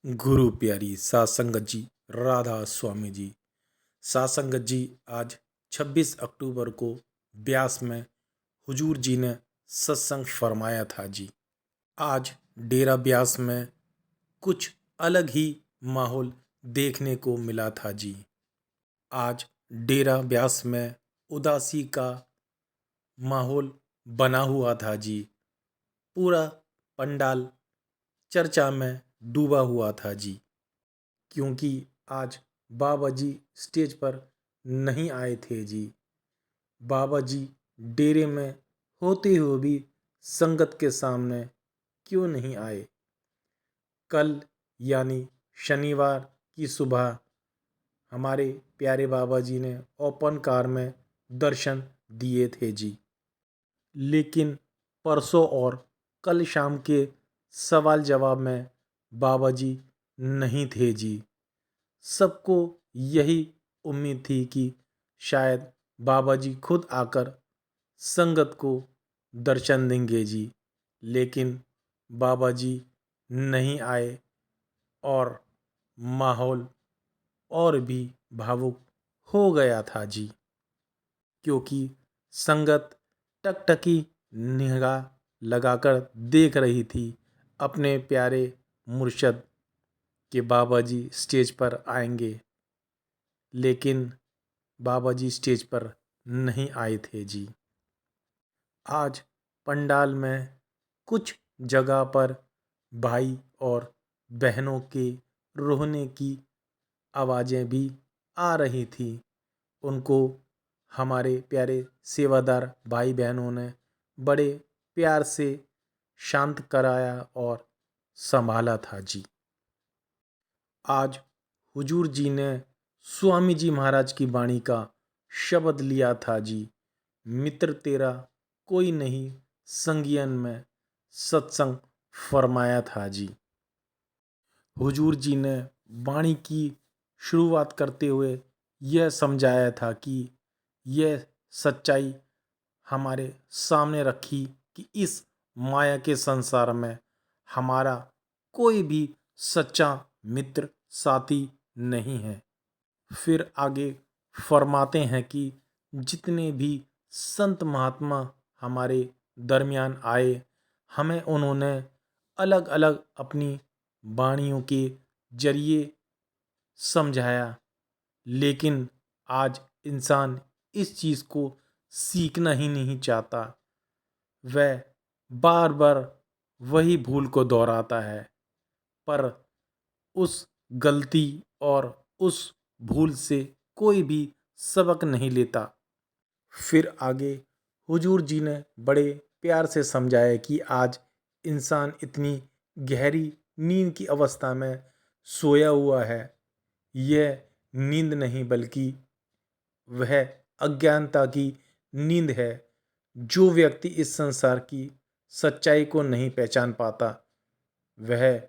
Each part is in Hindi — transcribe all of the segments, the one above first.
गुरु प्यारी सात संगत जी, राधा स्वामी जी। सात संगत जी, आज 26 अक्टूबर को ब्यास में हुजूर जी ने सत्संग फरमाया था जी। आज डेरा ब्यास में कुछ अलग ही माहौल देखने को मिला था जी। आज डेरा ब्यास में उदासी का माहौल बना हुआ था जी। पूरा पंडाल चर्चा में डूबा हुआ था जी, क्योंकि आज बाबा जी स्टेज पर नहीं आए थे जी। बाबा जी डेरे में होते हुए भी संगत के सामने क्यों नहीं आए। कल यानी शनिवार की सुबह हमारे प्यारे बाबा जी ने ओपन कार में दर्शन दिए थे जी, लेकिन परसों और कल शाम के सवाल जवाब में बाबा जी नहीं थे जी। सबको यही उम्मीद थी कि शायद बाबा जी खुद आकर संगत को दर्शन देंगे जी, लेकिन बाबा जी नहीं आए और माहौल और भी भावुक हो गया था जी, क्योंकि संगत टकटकी निगाह लगाकर देख रही थी अपने प्यारे मुर्शद के बाबा जी स्टेज पर आएंगे, लेकिन बाबा जी स्टेज पर नहीं आए थे जी। आज पंडाल में कुछ जगह पर भाई और बहनों के रोने की आवाज़ें भी आ रही थी। उनको हमारे प्यारे सेवादार भाई बहनों ने बड़े प्यार से शांत कराया और संभाला था जी। आज हुजूर जी ने स्वामी जी महाराज की वाणी का शब्द लिया था जी। मित्र तेरा कोई नहीं संगियन में सत्संग फरमाया था जी। हुजूर जी ने वाणी की शुरुआत करते हुए यह समझाया था कि यह सच्चाई हमारे सामने रखी कि इस माया के संसार में हमारा कोई भी सच्चा मित्र साथी नहीं है। फिर आगे फरमाते हैं कि जितने भी संत महात्मा हमारे दरमियान आए, हमें उन्होंने अलग अलग अपनी वाणियों के जरिए समझाया, लेकिन आज इंसान इस चीज़ को सीखना ही नहीं चाहता। वह बार बार वही भूल को दोहराता है, पर उस गलती और उस भूल से कोई भी सबक नहीं लेता। फिर आगे हुजूर जी ने बड़े प्यार से समझाया कि आज इंसान इतनी गहरी नींद की अवस्था में सोया हुआ है। यह नींद नहीं बल्कि वह अज्ञानता की नींद है। जो व्यक्ति इस संसार की सच्चाई को नहीं पहचान पाता, वह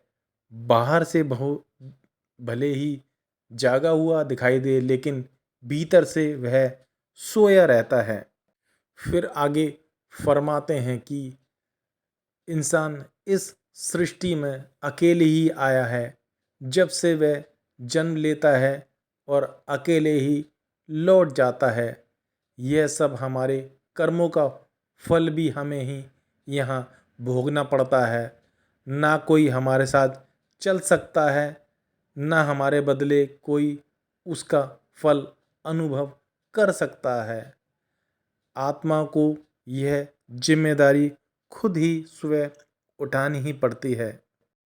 बाहर से भले ही जागा हुआ दिखाई दे, लेकिन भीतर से वह सोया रहता है। फिर आगे फरमाते हैं कि इंसान इस सृष्टि में अकेले ही आया है। जब से वह जन्म लेता है और अकेले ही लौट जाता है। यह सब हमारे कर्मों का फल भी हमें ही यहाँ भोगना पड़ता है। ना कोई हमारे साथ चल सकता है, ना हमारे बदले कोई उसका फल अनुभव कर सकता है। आत्मा को यह जिम्मेदारी खुद ही स्वयं उठानी ही पड़ती है।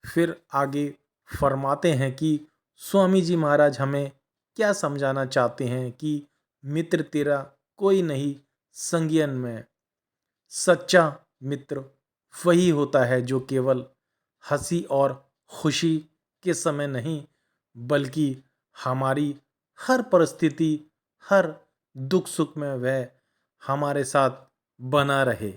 फिर आगे फरमाते हैं कि स्वामी जी महाराज हमें क्या समझाना चाहते हैं कि मित्र तेरा कोई नहीं संगियन में। सच्चा मित्र वही होता है जो केवल हंसी और खुशी के समय नहीं, बल्कि हमारी हर परिस्थिति, हर दुख सुख में वह हमारे साथ बना रहे।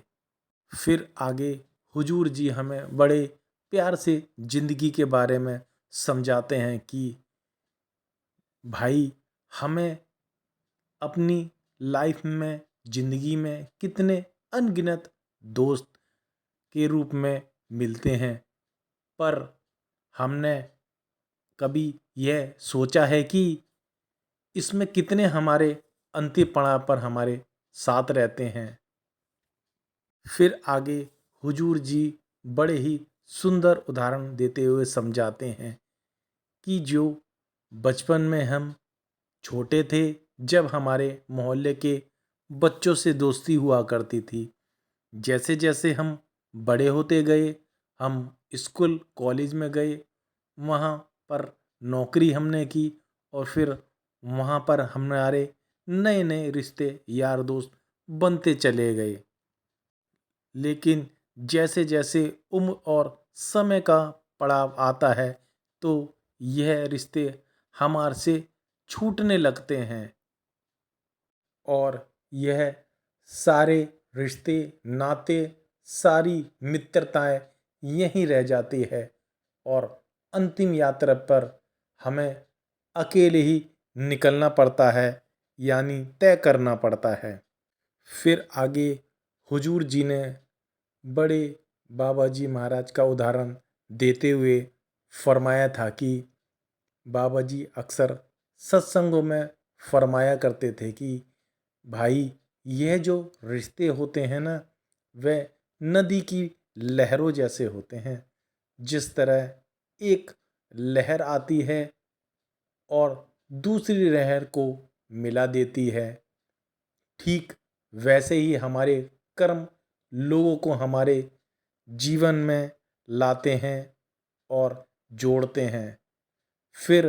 फिर आगे हुजूर जी हमें बड़े प्यार से ज़िंदगी के बारे में समझाते हैं कि भाई, हमें अपनी लाइफ में, ज़िंदगी में कितने अनगिनत दोस्त के रूप में मिलते हैं, पर हमने कभी यह सोचा है कि इसमें कितने हमारे अंतिम पड़ाव पर हमारे साथ रहते हैं। फिर आगे हुजूर जी बड़े ही सुंदर उदाहरण देते हुए समझाते हैं कि जो बचपन में हम छोटे थे, जब हमारे मोहल्ले के बच्चों से दोस्ती हुआ करती थी, जैसे जैसे हम बड़े होते गए, हम स्कूल कॉलेज में गए, वहाँ पर नौकरी हमने की और फिर वहाँ पर हमारे नए नए रिश्ते यार दोस्त बनते चले गए। लेकिन जैसे जैसे उम्र और समय का पड़ाव आता है तो यह रिश्ते हमारे से छूटने लगते हैं और यह सारे रिश्ते नाते सारी मित्रताएं यहीं रह जाती है और अंतिम यात्रा पर हमें अकेले ही निकलना पड़ता है, यानी तय करना पड़ता है। फिर आगे हुजूर जी ने बड़े बाबा जी महाराज का उदाहरण देते हुए फरमाया था कि बाबा जी अक्सर सत्संगों में फरमाया करते थे कि भाई, यह जो रिश्ते होते हैं ना, वह नदी की लहरों जैसे होते हैं। जिस तरह एक लहर आती है और दूसरी लहर को मिला देती है, ठीक वैसे ही हमारे कर्म लोगों को हमारे जीवन में लाते हैं और जोड़ते हैं। फिर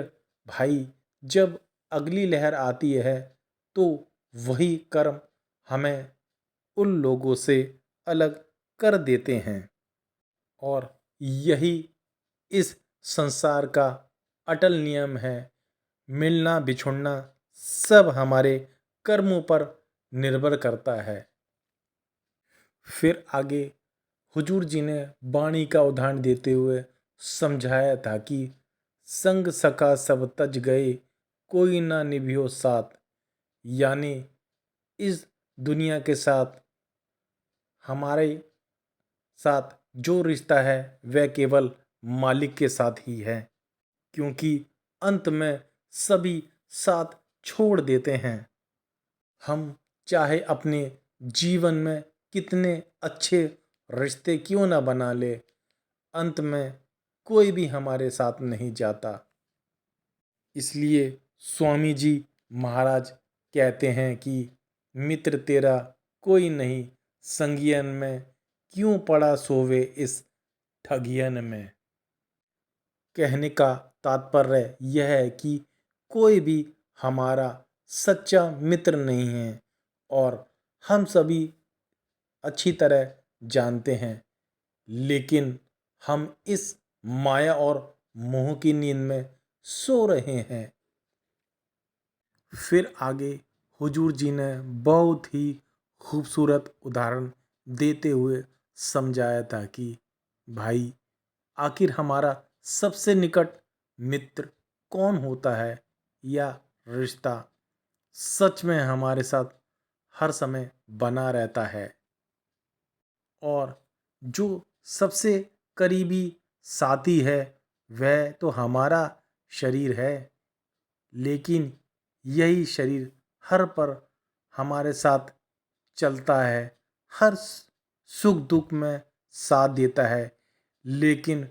भाई, जब अगली लहर आती है तो वही कर्म हमें उन लोगों से अलग कर देते हैं और यही इस संसार का अटल नियम है। मिलना बिछुड़ना सब हमारे कर्मों पर निर्भर करता है। फिर आगे हुजूर जी ने वाणी का उदाहरण देते हुए समझाया था कि संग सखा सब तज गए, कोई ना निभियो साथ। यानी इस दुनिया के साथ हमारे साथ जो रिश्ता है वह केवल मालिक के साथ ही है, क्योंकि अंत में सभी साथ छोड़ देते हैं। हम चाहे अपने जीवन में कितने अच्छे रिश्ते क्यों ना बना ले, अंत में कोई भी हमारे साथ नहीं जाता। इसलिए स्वामी जी महाराज कहते हैं कि मित्र तेरा कोई नहीं, संगियन में क्यों पड़ा सोवे इस ठगियन में। कहने का तात्पर्य यह है कि कोई भी हमारा सच्चा मित्र नहीं है और हम सभी अच्छी तरह जानते हैं, लेकिन हम इस माया और मोह की नींद में सो रहे हैं। फिर आगे हुजूर जी ने बहुत ही खूबसूरत उदाहरण देते हुए समझाया था कि भाई, आखिर हमारा सबसे निकट मित्र कौन होता है या रिश्ता सच में हमारे साथ हर समय बना रहता है। और जो सबसे करीबी साथी है वह तो हमारा शरीर है, लेकिन यही शरीर हर पर हमारे साथ चलता है, हर सुख दुख में साथ देता है। लेकिन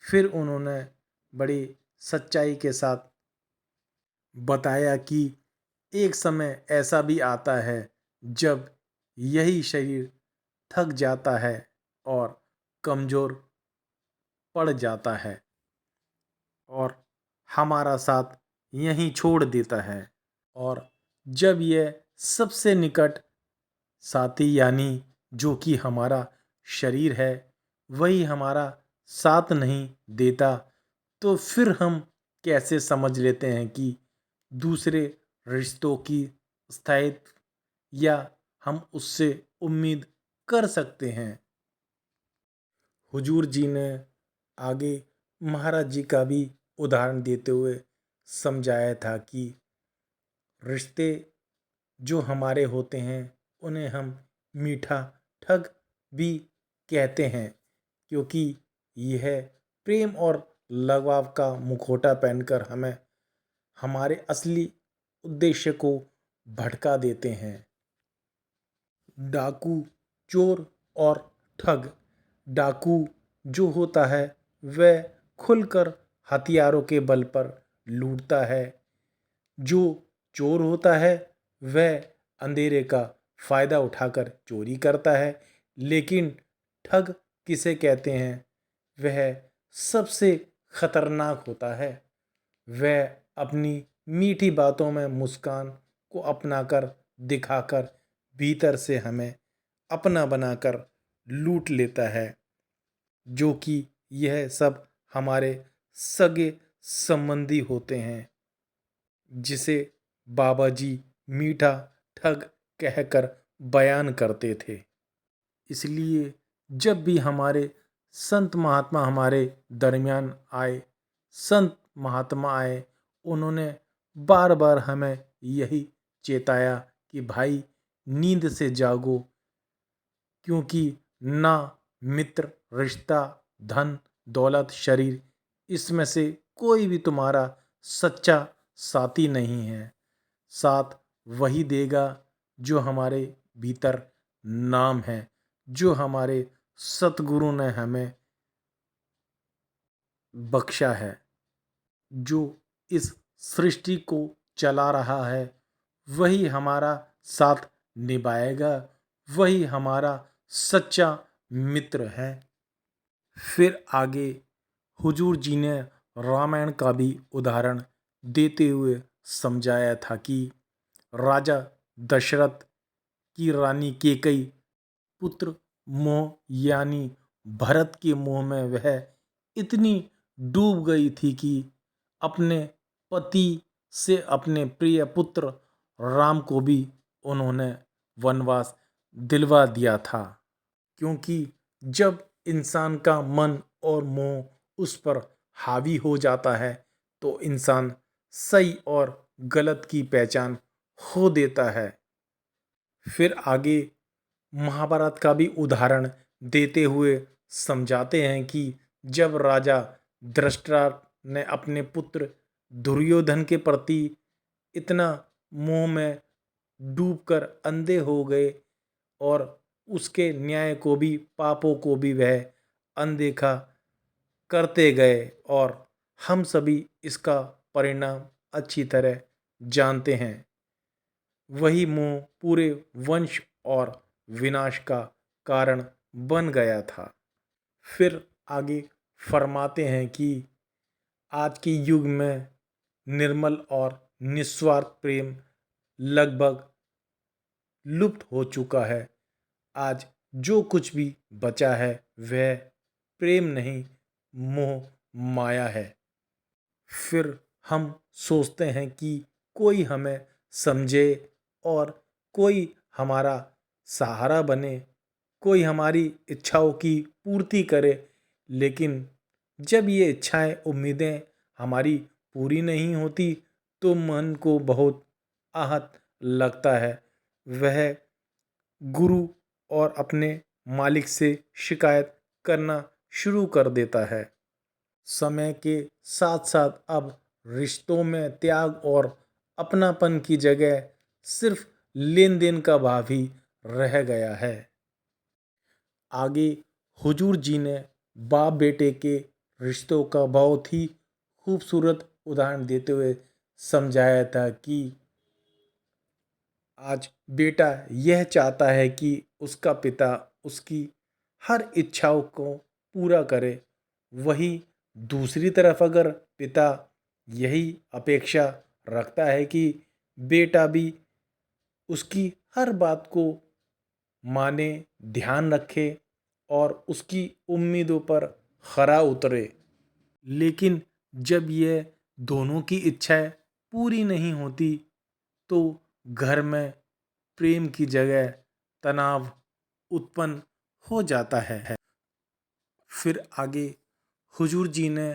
फिर उन्होंने बड़ी सच्चाई के साथ बताया कि एक समय ऐसा भी आता है जब यही शरीर थक जाता है और कमज़ोर पड़ जाता है और हमारा साथ यहीं छोड़ देता है। और जब यह सबसे निकट साथी यानी जो कि हमारा शरीर है वही हमारा साथ नहीं देता, तो फिर हम कैसे समझ लेते हैं कि दूसरे रिश्तों की स्थायित्व या हम उससे उम्मीद कर सकते हैं। हुजूर जी ने आगे महाराज जी का भी उदाहरण देते हुए समझाया था कि रिश्ते जो हमारे होते हैं उन्हें हम मीठा ठग भी कहते हैं, क्योंकि यह प्रेम और लगाव का मुखौटा पहनकर हमें हमारे असली उद्देश्य को भटका देते हैं। डाकू, चोर और ठग। डाकू जो होता है वह खुलकर हथियारों के बल पर लूटता है। जो चोर होता है वह अंधेरे का फायदा उठाकर चोरी करता है। लेकिन ठग किसे कहते हैं? वह सबसे खतरनाक होता है। वह अपनी मीठी बातों में मुस्कान को अपनाकर दिखाकर भीतर से हमें अपना बनाकर लूट लेता है, जो कि यह सब हमारे सगे संबंधी होते हैं, जिसे बाबा जी मीठा ठग कहकर बयान करते थे। इसलिए जब भी हमारे संत महात्मा हमारे दरमियान आए, संत महात्मा आए, उन्होंने बार बार हमें यही चेताया कि भाई नींद से जागो, क्योंकि ना मित्र, रिश्ता, धन, दौलत, शरीर, इसमें से कोई भी तुम्हारा सच्चा साथी नहीं है। साथ वही देगा जो हमारे भीतर नाम है, जो हमारे सतगुरु ने हमें बख्शा है। जो इस सृष्टि को चला रहा है वही हमारा साथ निभाएगा, वही हमारा सच्चा मित्र है। फिर आगे हुजूर जी ने रामायण का भी उदाहरण देते हुए समझाया था कि राजा दशरथ की रानी कैकेयी पुत्र मोह यानी भरत के मोह में वह इतनी डूब गई थी कि अपने पति से अपने प्रिय पुत्र राम को भी उन्होंने वनवास दिलवा दिया था। क्योंकि जब इंसान का मन और मोह उस पर हावी हो जाता है तो इंसान सही और गलत की पहचान खो देता है। फिर आगे महाभारत का भी उदाहरण देते हुए समझाते हैं कि जब राजा धृतराष्ट्र ने अपने पुत्र दुर्योधन के प्रति इतना मोह में डूबकर अंधे हो गए और उसके न्याय को भी, पापों को भी वह अनदेखा करते गए, और हम सभी इसका परिणाम अच्छी तरह जानते हैं। वही मोह पूरे वंश और विनाश का कारण बन गया था। फिर आगे फरमाते हैं कि आज के युग में निर्मल और निस्वार्थ प्रेम लगभग लुप्त हो चुका है। आज जो कुछ भी बचा है वह प्रेम नहीं, मोह माया है। फिर हम सोचते हैं कि कोई हमें समझे और कोई हमारा सहारा बने, कोई हमारी इच्छाओं की पूर्ति करे। लेकिन जब ये इच्छाएं, उम्मीदें हमारी पूरी नहीं होती तो मन को बहुत आहत लगता है। वह गुरु और अपने मालिक से शिकायत करना शुरू कर देता है। समय के साथ साथ अब रिश्तों में त्याग और अपनापन की जगह सिर्फ लेन देन का भाव ही रह गया है। आगे हुजूर जी ने बाप बेटे के रिश्तों का बहुत ही खूबसूरत उदाहरण देते हुए समझाया था कि आज बेटा यह चाहता है कि उसका पिता उसकी हर इच्छाओं को पूरा करे, वही दूसरी तरफ अगर पिता यही अपेक्षा रखता है कि बेटा भी उसकी हर बात को माने, ध्यान रखे और उसकी उम्मीदों पर खरा उतरे, लेकिन जब यह दोनों की इच्छाएं पूरी नहीं होती तो घर में प्रेम की जगह तनाव उत्पन्न हो जाता है। फिर आगे हुजूर जी ने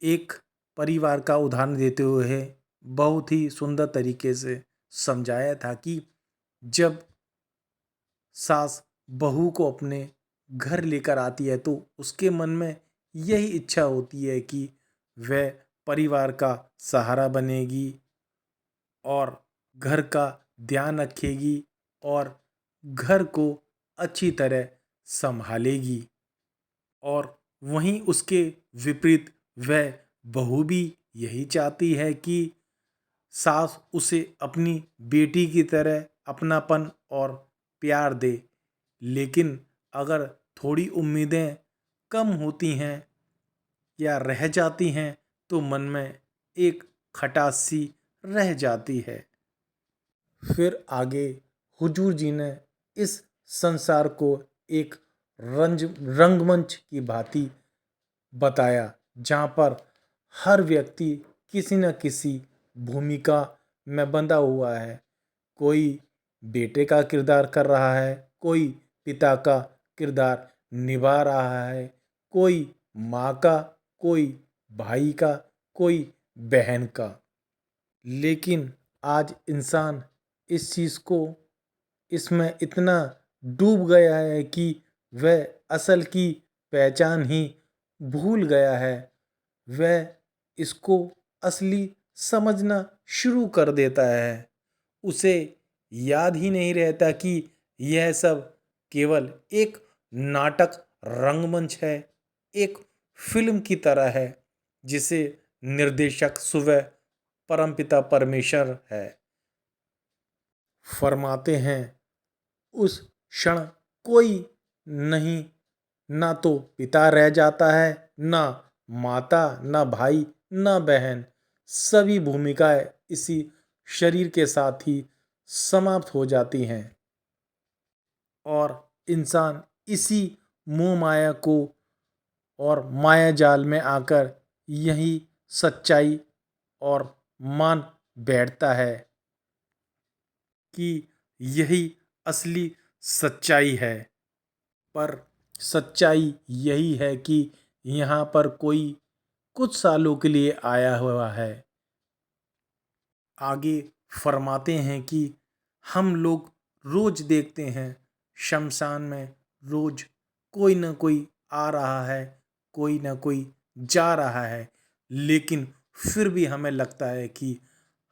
एक परिवार का उदाहरण देते हुए बहुत ही सुंदर तरीके से समझाया था कि जब सास बहू को अपने घर लेकर आती है तो उसके मन में यही इच्छा होती है कि वह परिवार का सहारा बनेगी और घर का ध्यान रखेगी और घर को अच्छी तरह संभालेगी। और वहीं उसके विपरीत वह बहू भी यही चाहती है कि सास उसे अपनी बेटी की तरह अपनापन और प्यार दे। लेकिन अगर थोड़ी उम्मीदें कम होती हैं या रह जाती हैं तो मन में एक खटास सी रह जाती है। फिर आगे हुजूर जी ने इस संसार को एक रंगमंच की भांति बताया, जहाँ पर हर व्यक्ति किसी न किसी भूमिका में बंधा हुआ है। कोई बेटे का किरदार कर रहा है, कोई पिता का किरदार निभा रहा है, कोई माँ का, कोई भाई का, कोई बहन का। लेकिन आज इंसान इस चीज़ को इसमें इतना डूब गया है कि वह असल की पहचान ही भूल गया है। वह इसको असली समझना शुरू कर देता है। उसे याद ही नहीं रहता कि यह सब केवल एक नाटक रंगमंच है, एक फिल्म की तरह है जिसे निर्देशक स्वयं परमपिता परमेश्वर है। फरमाते हैं उस क्षण कोई नहीं, ना तो पिता रह जाता है, ना माता, ना भाई, ना बहन। सभी भूमिकाएं इसी शरीर के साथ ही समाप्त हो जाती हैं और इंसान इसी मोह माया को और माया जाल में आकर यही सच्चाई और मान बैठता है कि यही असली सच्चाई है। पर सच्चाई यही है कि यहाँ पर कोई कुछ सालों के लिए आया हुआ है। आगे फरमाते हैं कि हम लोग रोज देखते हैं शमशान में रोज कोई न कोई आ रहा है, कोई न कोई जा रहा है, लेकिन फिर भी हमें लगता है कि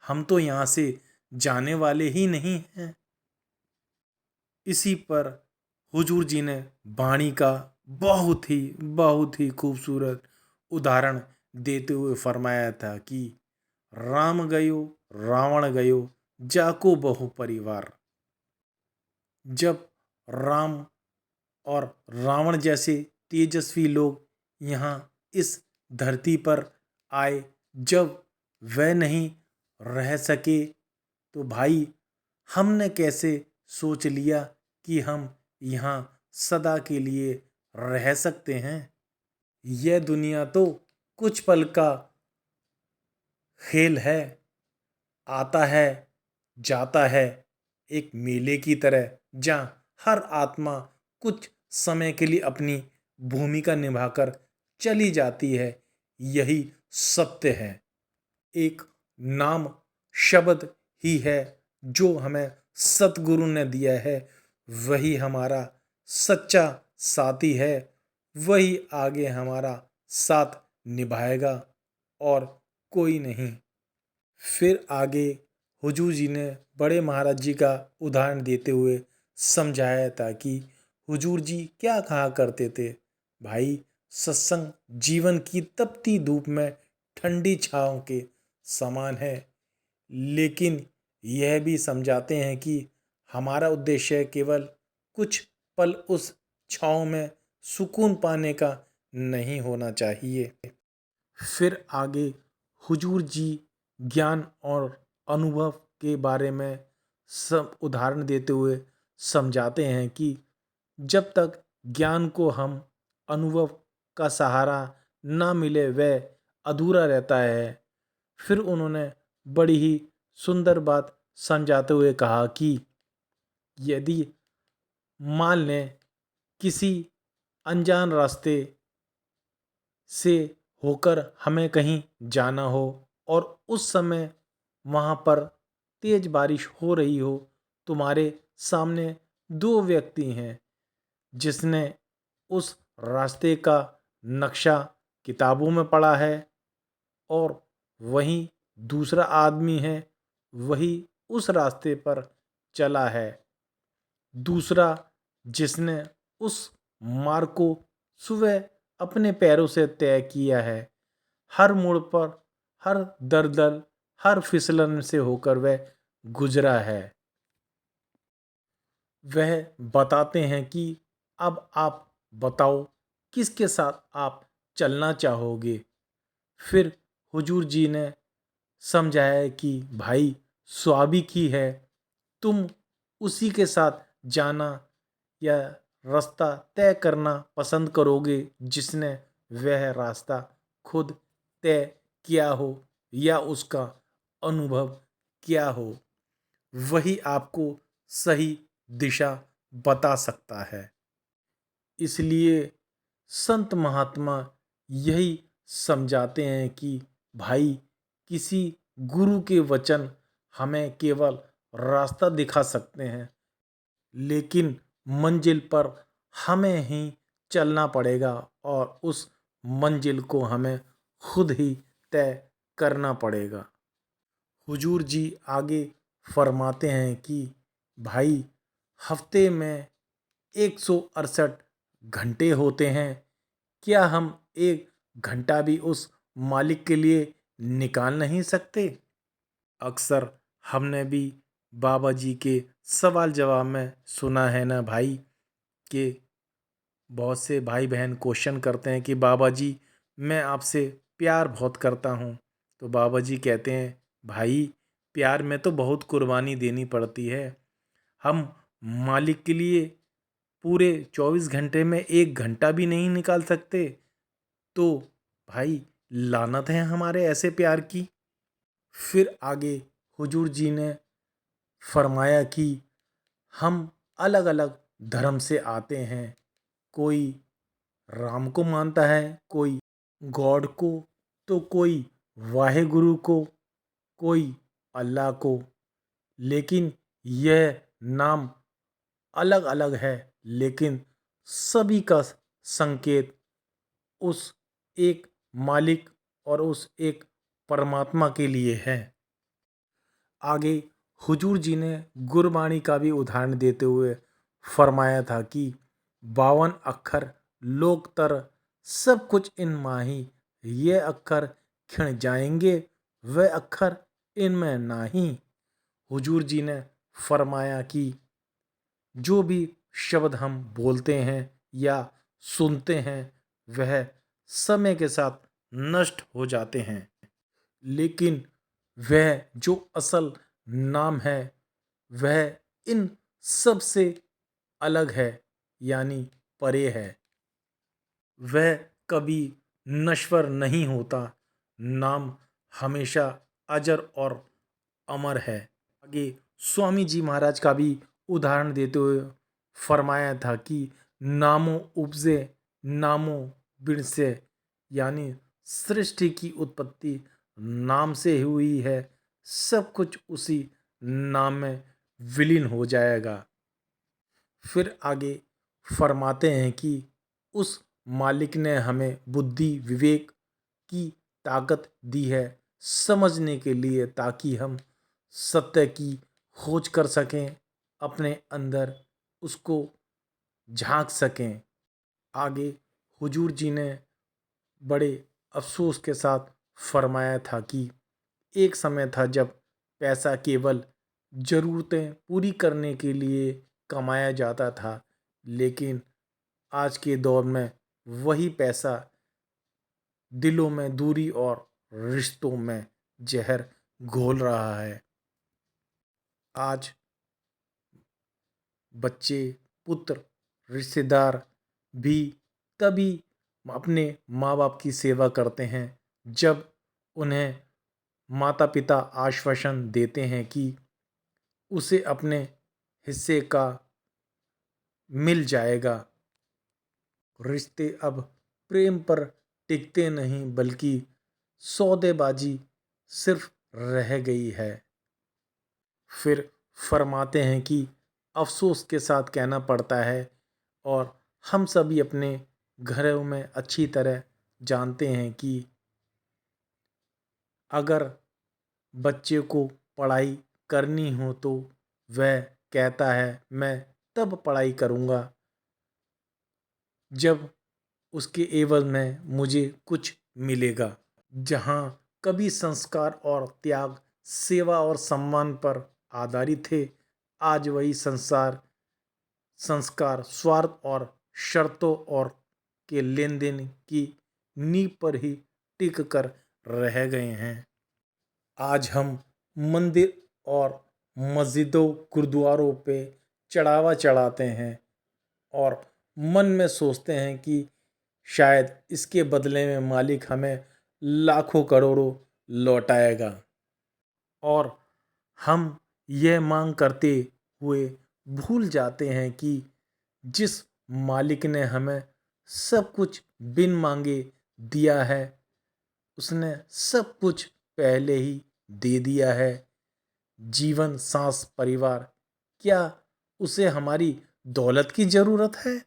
हम तो यहाँ से जाने वाले ही नहीं हैं। इसी पर हुजूर जी ने वाणी का बहुत ही खूबसूरत उदाहरण देते हुए फरमाया था कि राम गयो रावण गयो जाको बहु परिवार। जब राम और रावण जैसे तेजस्वी लोग यहाँ इस धरती पर आए, जब वह नहीं रह सके तो भाई हमने कैसे सोच लिया कि हम यहाँ सदा के लिए रह सकते हैं। यह दुनिया तो कुछ पल का खेल है, आता है जाता है, एक मेले की तरह जहाँ हर आत्मा कुछ समय के लिए अपनी भूमिका निभाकर चली जाती है। यही सत्य है। एक नाम शब्द ही है जो हमें सतगुरु ने दिया है, वही हमारा सच्चा साथी है, वही आगे हमारा साथ निभाएगा और कोई नहीं। फिर आगे हुजूर जी ने बड़े महाराज जी का उदाहरण देते हुए समझाया था कि हुजूर जी क्या कहा करते थे, भाई सत्संग जीवन की तपती धूप में ठंडी छाँव के समान है। लेकिन यह भी समझाते हैं कि हमारा उद्देश्य केवल कुछ पल उस छाँव में सुकून पाने का नहीं होना चाहिए। फिर आगे हुजूर जी ज्ञान और अनुभव के बारे में सब उदाहरण देते हुए समझाते हैं कि जब तक ज्ञान को हम अनुभव का सहारा ना मिले वह अधूरा रहता है। फिर उन्होंने बड़ी ही सुंदर बात समझाते हुए कहा कि यदि मान लें किसी अनजान रास्ते से होकर हमें कहीं जाना हो और उस समय वहाँ पर तेज बारिश हो रही हो, तुम्हारे सामने दो व्यक्ति हैं जिसने उस रास्ते का नक्शा किताबों में पढ़ा है और वहीं दूसरा आदमी है वही उस रास्ते पर चला है। दूसरा जिसने उस मार्ग को सुबह अपने पैरों से तय किया है। हर मोड़ पर, हर दलदल, हर फिसलन से होकर वह गुजरा है। वह बताते हैं कि अब आप बताओ किसके साथ आप चलना चाहोगे। फिर हुजूर जी ने समझाया कि भाई स्वाभाविक ही है, तुम उसी के साथ जाना या रास्ता तय करना पसंद करोगे जिसने वह रास्ता खुद तय किया हो या उसका अनुभव किया हो। वही आपको सही दिशा बता सकता है। इसलिए संत महात्मा यही समझाते हैं कि भाई किसी गुरु के वचन हमें केवल रास्ता दिखा सकते हैं, लेकिन मंजिल पर हमें ही चलना पड़ेगा और उस मंजिल को हमें खुद ही तय करना पड़ेगा। हुजूर जी आगे फरमाते हैं कि भाई हफ्ते में 168 घंटे होते हैं, क्या हम एक घंटा भी उस मालिक के लिए निकाल नहीं सकते? अक्सर हमने भी बाबा जी के सवाल जवाब में सुना है ना भाई कि बहुत से भाई बहन क्वेश्चन करते हैं कि बाबा जी मैं आपसे प्यार बहुत करता हूँ। तो बाबा जी कहते हैं भाई प्यार में तो बहुत कुर्बानी देनी पड़ती है। हम मालिक के लिए पूरे 24 घंटे में 1 घंटा भी नहीं निकाल सकते, तो भाई लानत है हमारे ऐसे प्यार की। फिर आगे हुजूर जी ने फरमाया कि हम अलग अलग धर्म से आते हैं। कोई राम को मानता है, कोई गॉड को, तो कोई वाहे गुरु को, कोई अल्लाह को। लेकिन यह नाम अलग अलग है, लेकिन सभी का संकेत उस एक मालिक और उस एक परमात्मा के लिए है। आगे हुजूर जी ने गुरबाणी का भी उदाहरण देते हुए फरमाया था कि 52 अक्षर लोकतर सब कुछ इन माही, ये अक्षर खिण जाएंगे वह अक्षर इनमें नाही। हुजूर जी ने फरमाया कि जो भी शब्द हम बोलते हैं या सुनते हैं वह समय के साथ नष्ट हो जाते हैं, लेकिन वह जो असल नाम है वह इन सब से अलग है, यानी परे है। वह कभी नश्वर नहीं होता। नाम हमेशा अजर और अमर है। आगे स्वामी जी महाराज का भी उदाहरण देते हुए फरमाया था कि नामो उपजे नामो बिरसे, यानी सृष्टि की उत्पत्ति नाम से हुई है, सब कुछ उसी नाम में विलीन हो जाएगा। फिर आगे फरमाते हैं कि उस मालिक ने हमें बुद्धि विवेक की ताकत दी है समझने के लिए, ताकि हम सत्य की खोज कर सकें, अपने अंदर उसको झांक सकें। आगे हुजूर जी ने बड़े अफसोस के साथ फरमाया था कि एक समय था जब पैसा केवल ज़रूरतें पूरी करने के लिए कमाया जाता था, लेकिन आज के दौर में वही पैसा दिलों में दूरी और रिश्तों में जहर घोल रहा है। आज बच्चे, पुत्र, रिश्तेदार भी तभी अपने माँ बाप की सेवा करते हैं जब उन्हें माता पिता आश्वासन देते हैं कि उसे अपने हिस्से का मिल जाएगा। रिश्ते अब प्रेम पर टिकते नहीं, बल्कि सौदेबाजी सिर्फ रह गई है। फिर फरमाते हैं कि अफसोस के साथ कहना पड़ता है और हम सभी अपने घरों में अच्छी तरह जानते हैं कि अगर बच्चे को पढ़ाई करनी हो तो वह कहता है मैं तब पढ़ाई करूँगा जब उसके एवज में मुझे कुछ मिलेगा। जहाँ कभी संस्कार और त्याग, सेवा और सम्मान पर आधारित थे, आज वही संस्कार स्वार्थ और शर्तों और के लेन देन की नींव पर ही टिक कर रह गए हैं। आज हम मंदिर और मस्जिदों, गुरुद्वारों पे चढ़ावा चढ़ाते हैं और मन में सोचते हैं कि शायद इसके बदले में मालिक हमें लाखों करोड़ों लौटाएगा, और हम यह मांग करते हुए भूल जाते हैं कि जिस मालिक ने हमें सब कुछ बिन मांगे दिया है, उसने सब कुछ पहले ही दे दिया है। जीवन, सांस, परिवार, क्या उसे हमारी दौलत की ज़रूरत है?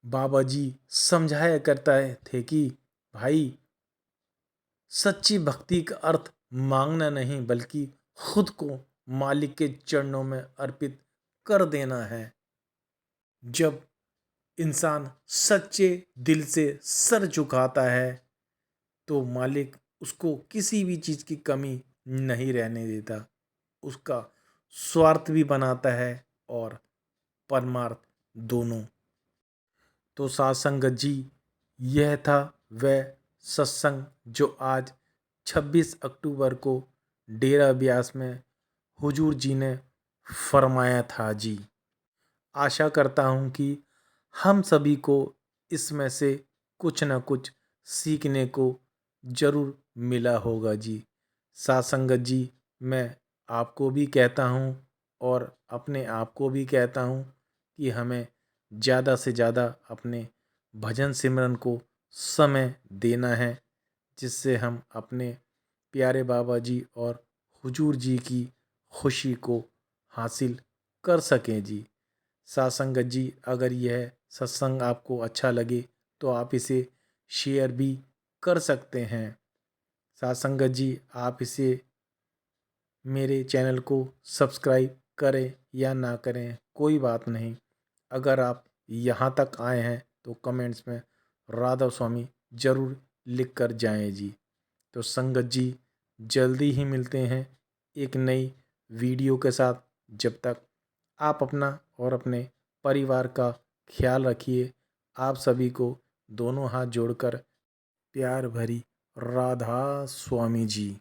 बाबा जी समझाया करता थे कि भाई, सच्ची भक्ति का अर्थ मांगना नहीं बल्कि खुद को मालिक के चरणों में अर्पित कर देना है। जब इंसान सच्चे दिल से सर झुकाता है तो मालिक उसको किसी भी चीज़ की कमी नहीं रहने देता। उसका स्वार्थ भी बनाता है और परमार्थ दोनों। तो साथ संगत जी, यह था वह सत्संग जो आज 26 अक्टूबर को डेरा ब्यास में हुजूर जी ने फरमाया था जी। आशा करता हूँ कि हम सभी को इसमें से कुछ न कुछ सीखने को ज़रूर मिला होगा जी। साथ संगत जी, मैं आपको भी कहता हूँ और अपने आप को भी कहता हूँ कि हमें ज़्यादा से ज़्यादा अपने भजन सिमरन को समय देना है, जिससे हम अपने प्यारे बाबा जी और हुजूर जी की खुशी को हासिल कर सकें जी। साथ संगत जी, अगर यह सत्संग आपको अच्छा लगे तो आप इसे शेयर भी कर सकते हैं। साथ संगत जी, आप इसे मेरे चैनल को सब्सक्राइब करें या ना करें, कोई बात नहीं। अगर आप यहाँ तक आए हैं तो कमेंट्स में राधा स्वामी ज़रूर लिख कर जाएं जी। तो संगत जी, जल्दी ही मिलते हैं एक नई वीडियो के साथ। जब तक आप अपना और अपने परिवार का ख्याल रखिए। आप सभी को दोनों हाथ जोड़कर प्यार भरी राधा स्वामी जी।